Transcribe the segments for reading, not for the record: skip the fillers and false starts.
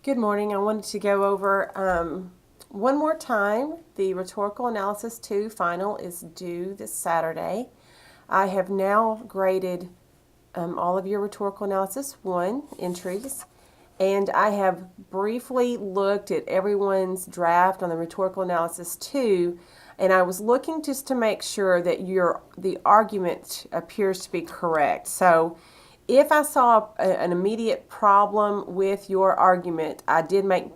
Good morning. I wanted to go over one more time. The Rhetorical Analysis 2 final is due this Saturday. I have now graded all of your Rhetorical Analysis 1 entries, and I have briefly looked at everyone's draft on the Rhetorical Analysis 2, and I was looking just to make sure that the argument appears to be correct. So if I saw an immediate problem with your argument, I did make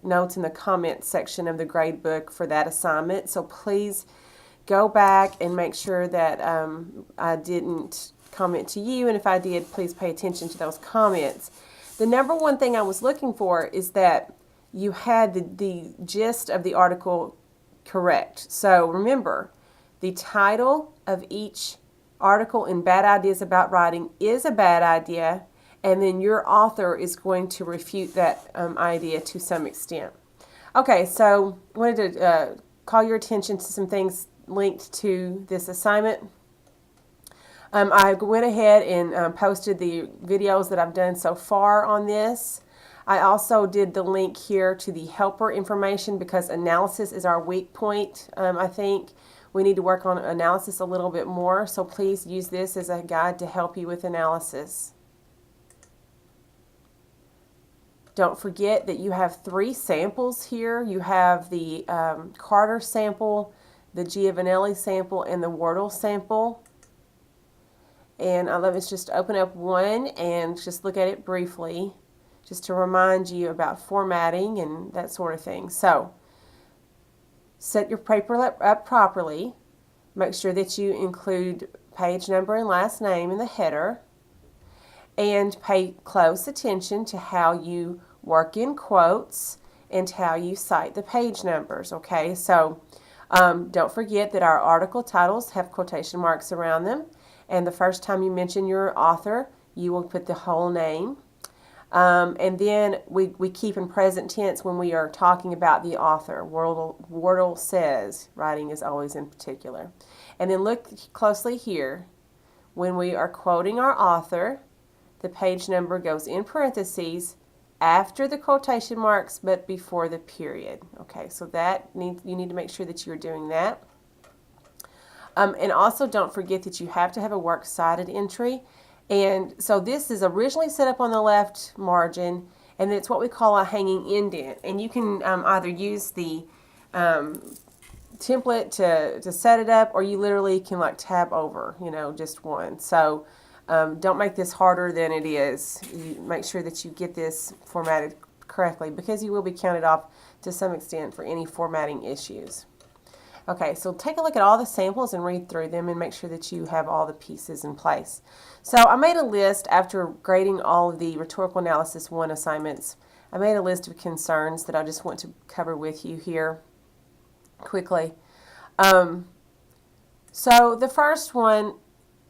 notes in the comments section of the grade book for that assignment. So please go back and make sure that I didn't comment to you. And if I did, please pay attention to those comments. The number one thing I was looking for is that you had the gist of the article correct. So remember, the title of each article in Bad Ideas About Writing is a bad idea, and then your author is going to refute that idea to some extent. Okay, so I wanted to call your attention to some things linked to this assignment. I went ahead and posted the videos that I've done so far on this. I also did the link here to the helper information because analysis is our weak point, I think. We need to work on analysis a little bit more, so please use this as a guide to help you with analysis. Don't forget that you have 3 samples here. You have the Carter sample, the Giovanelli sample, and the Wordle sample. And let's just open up one and just look at it briefly, just to remind you about formatting and that sort of thing. So, set your paper up properly. Make sure that you include page number and last name in the header. And pay close attention to how you work in quotes and how you cite the page numbers. Okay, so don't forget that our article titles have quotation marks around them. And the first time you mention your author, you will put the whole name. And then we keep in present tense when we are talking about the author. Wordle says, writing is always in particular. And then look closely here. When we are quoting our author, the page number goes in parentheses after the quotation marks but before the period. Okay, so you need to make sure that you're doing that. And also don't forget that you have to have a works cited entry. And so this is originally set up on the left margin, and it's what we call a hanging indent. And you can either use the template to set it up, or you literally can like tab over, just one. So don't make this harder than it is. You make sure that you get this formatted correctly, because you will be counted off to some extent for any formatting issues. Okay, so take a look at all the samples and read through them and make sure that you have all the pieces in place. So I made a list after grading all of the Rhetorical Analysis 1 assignments. I made a list of concerns that I just want to cover with you here quickly. So the first one,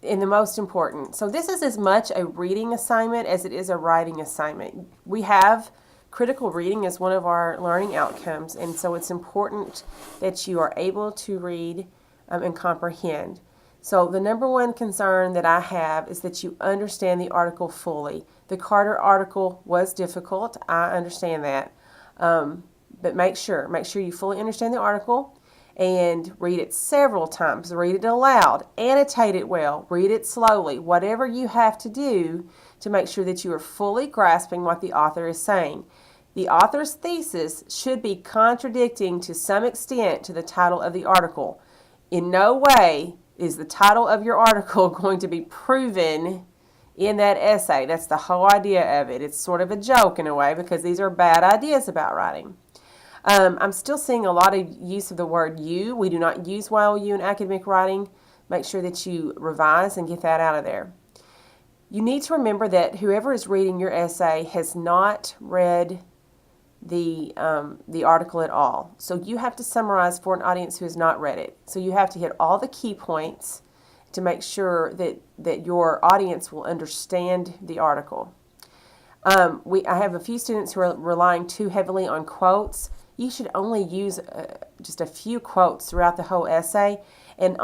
and the most important, so this is as much a reading assignment as it is a writing assignment. We have critical reading as one of our learning outcomes, and so it's important that you are able to read and comprehend. So the number one concern that I have is that you understand the article fully. The Carter article was difficult, I understand that, but make sure you fully understand the article and read it several times. Read it aloud, annotate it well, read it slowly, whatever you have to do to make sure that you are fully grasping what the author is saying. The author's thesis should be contradicting to some extent to the title of the article. In no way is the title of your article going to be proven in that essay. That's the whole idea of it. It's sort of a joke in a way, because these are bad ideas about writing. I'm still seeing a lot of use of the word you. We do not use YOU in academic writing. Make sure that you revise and get that out of there. You need to remember that whoever is reading your essay has not read the article at all. So you have to summarize for an audience who has not read it. So you have to hit all the key points to make sure that your audience will understand the article. I have a few students who are relying too heavily on quotes. You should only use just a few quotes throughout the whole essay, and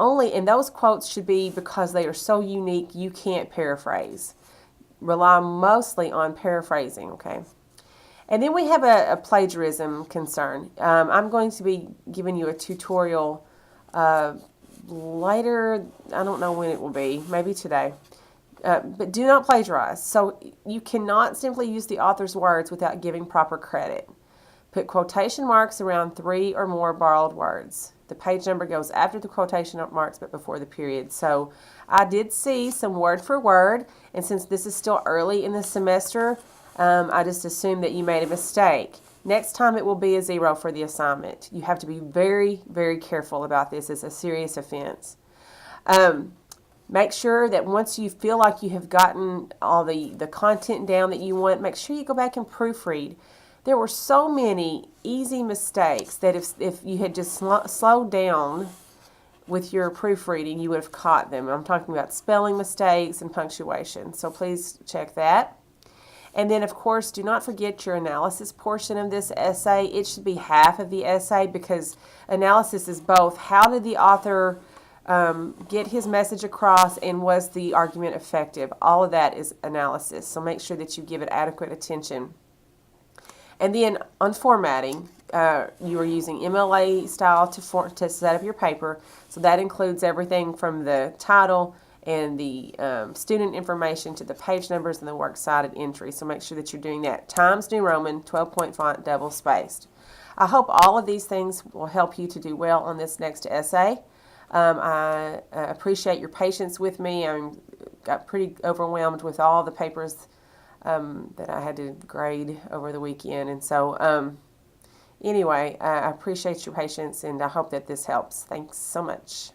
those quotes should be because they are so unique you can't paraphrase. Rely mostly on paraphrasing, okay? And then we have a plagiarism concern. I'm going to be giving you a tutorial later. I don't know when it will be, maybe today. But do not plagiarize. So you cannot simply use the author's words without giving proper credit. Put quotation marks around 3 or more borrowed words. The page number goes after the quotation marks but before the period. So I did see some word for word, and since this is still early in the semester, I just assumed that you made a mistake. Next time it will be a 0 for the assignment. You have to be very, very careful about this. It's a serious offense. Make sure that once you feel like you have gotten all the content down that you want, make sure you go back and proofread. There were so many easy mistakes that if you had just slowed down with your proofreading, you would have caught them. I'm talking about spelling mistakes and punctuation. So please check that. And then, of course, do not forget your analysis portion of this essay. It should be half of the essay because analysis is both how did the author get his message across and was the argument effective. All of that is analysis. So make sure that you give it adequate attention. And then on formatting, you are using MLA style to set up your paper. So that includes everything from the title and the student information to the page numbers and the works-cited entry. So make sure that you're doing that. Times New Roman, 12-point font, double-spaced. I hope all of these things will help you to do well on this next essay. I appreciate your patience with me. I got pretty overwhelmed with all the papers that I had to grade over the weekend. And so anyway, I appreciate your patience, and I hope that this helps. Thanks so much.